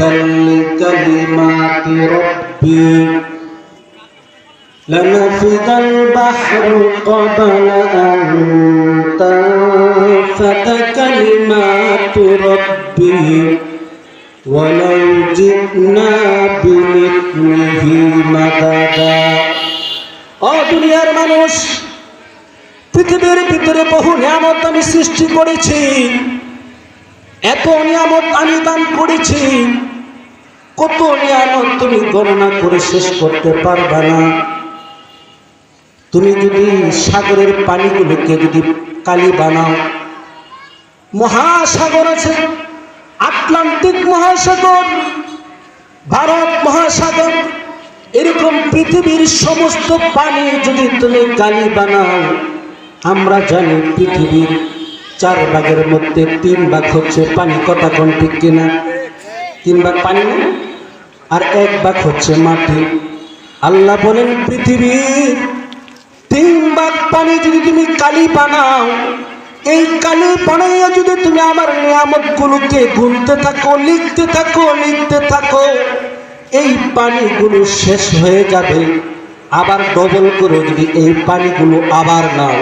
لكلمات ربي لنفد البحر قبل أن تنفد كلمات ربي ولو جئنا بمثله مددا দুনিয়ার মানুষ, পৃথিবীর ভিতরে বহু নিয়ামত আমি সৃষ্টি করেছি, এত নিয়ামত আমি দান করেছি, কত নিয়ামত তুমি গণনা করে শেষ করতে পারবে না। তুমি যদি সাগরের পানিগুলোকে যদি কালি বানাও, মহাসাগর আছে, আটলান্টিক মহাসাগর, ভারত মহাসাগর, এরকম পৃথিবীর সমস্ত পানি যদি তুমি কালি বানাও, আমরা জানি পৃথিবীর 4 ভাগের মধ্যে 3 ভাগ হচ্ছে পানি। কথা কোন ঠিক কিনা? 3 ভাগ পানি আর 1 ভাগ হচ্ছে মাটি। আল্লাহ বলেন পৃথিবীর 3 ভাগ পানি যদি তুমি কালি বানাও, এই কালি বানাইয়া যদি তুমি আমার নিয়ামত গুলোকে গুনতে থাকো, লিখতে থাকো, লিখতে থাকো, এই পানিগুলো শেষ হয়ে যাবে। আবার ডবল করে যদি এই পানিগুলো আবার নাও,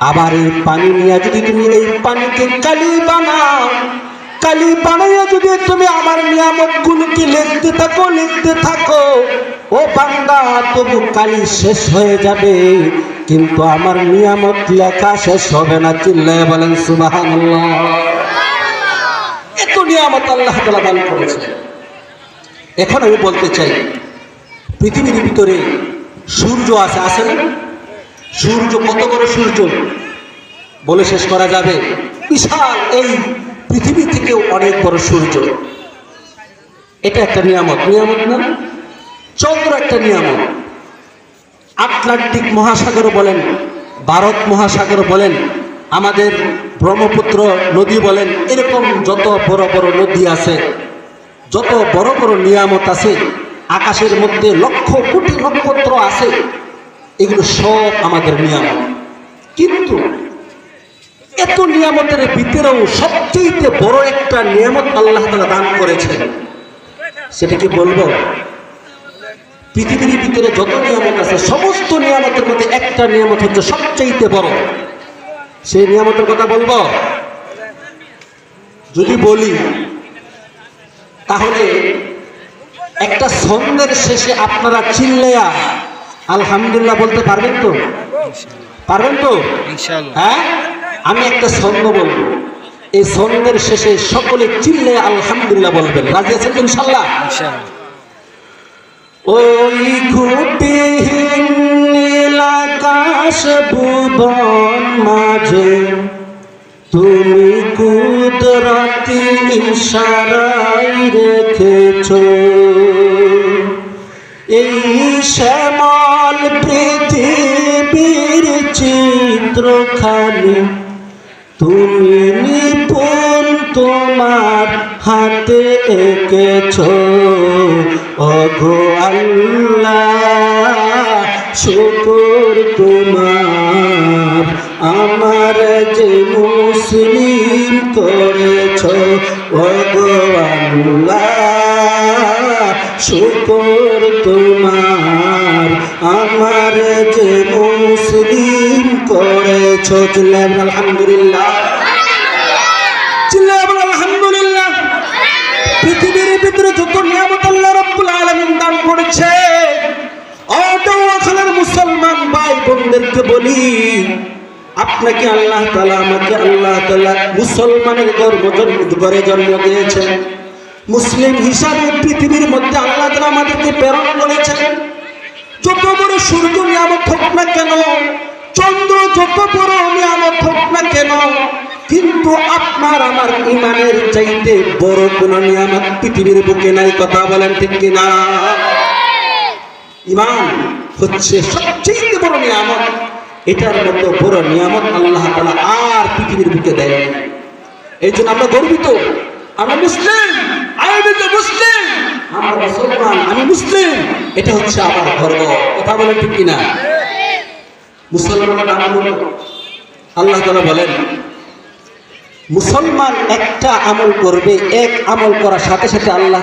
আবার এই পানি নিয়ে যদি তুমি এই পানিকে কালি বানাও, কালি বানাইয়া যদি তুমি আমার নিয়ামত গুলোকে লিখতে থাকো, লিখতে থাকো, ও বান্দা, তবু কালি শেষ হয়ে যাবে, কিন্তু আমার নিয়ামত লেখা শেষ হবে না। চিল্লায় বলেন সুবহানাল্লাহ। এত নিয়ামত আল্লাহ তাআলা দান করেছে। এখন আমি বলতে চাই, পৃথিবীর ভিতরে সূর্য আছে, আছে না? সূর্য কত বড় সূর্য বলে শেষ করা যাবে? বিশাল, এই পৃথিবী থেকেও অনেক বড় সূর্য। এটা একটা নিয়ামত, নিয়ামত না? চন্দ্র একটা নিয়ামত। আটলান্টিক মহাসাগর বলেন, ভারত মহাসাগর বলেন, আমাদের ব্রহ্মপুত্র নদী বলেন, এরকম যত বড় বড় নদী আছে, যত বড় বড় নিয়ামত আছে, আকাশের মধ্যে লক্ষ কোটি নক্ষত্র আছে, এগুলো সব আমাদের নিয়ামত। কিন্তু এত নিয়ামতের ভিতরেও সবচেয়ে বড় একটা নিয়ামত আল্লাহ তাআলা দান করেছেন, সেটা কি বলবো? পৃথিবীর ভিতরে যত নিয়ামত আছে, সমস্ত নিয়ামতের মধ্যে একটা নিয়ামত হচ্ছে সবচেয়ে বড়। সেই নিয়ামতের কথা বলবো? যদি বলি তাহলে একটা ছন্দের শেষে আপনারা চিল্লায়া আলহামদুলিল্লাহ বলতে পারবেন তো? পারবেন তো? হ্যাঁ, আমি একটা ছন্দ বলবো, এই ছন্দের শেষে সকলে চিল্লায়া আলহামদুলিল্লাহ বলবেন। রাজি আছেন তো ইনশাআল্লাহ? ওই ঘুটিহীন নীল আকাশ ভুবন মাঝে তুমি কুদরতি ইশারায় রেখেছো, এই শ্যামল পৃথিবীর চিত্রখানি তুমি নিপুণ তোমার হাতে এঁকেছো। ওগো আল্লাহ, শুকর তোমার, আমার যে মুসলিম করেছো। ওগো আল্লাহ, শুকর তোমার, আমার যে মুসলিম করেছো। চিল্লায় আলহামদুলিল্লাহ, চিল্লায় আলহামদুলিল্লাহ। পৃথিবীর ভিতরে যত নিয়ামত আল্লাহ রাব্বুল আলামিন দান করেছে, ওখানের মুসলমান ভাই বোনদেরকে বলি, আপনাকে আল্লাহ তাআলা, আমাকে আল্লাহ তাআলা মুসলমানের ঘরে জন্ম দিয়েছেন, মুসলিম হিসাবে পৃথিবীর মধ্যে আল্লাহ তাআলা আমাদেরকে প্রেরণ করেছেন। যত বড় সূর্য নিয়ামত হোক না কেন, চন্দ্র যত বড় নিয়ামত হোক না কেন, কিন্তু আপনার আমার ইমানের চাইতে বড় কোন নিয়ামত পৃথিবীর বুকে নাই। কথা বলেন ঠিক কিনা? ইমান হচ্ছে সবচেয়ে বড় নিয়ামত। এটার মতো বড় নিয়ামত আল্লাহ তাআলা আর পৃথিবীর বুকে দেয়। এই জন্য আমরা গর্বিত, আমরা মুসলিম, মুসলিম, আমরা মুসলমান, আমি মুসলিম, এটা হচ্ছে আমার গর্ব। কথা বলেন ঠিক কিনা? মুসলমানের আমল, আল্লাহ তাআলা বলেন মুসলমান একটা আমল করবে, এক আমল করার সাথে সাথে আল্লাহ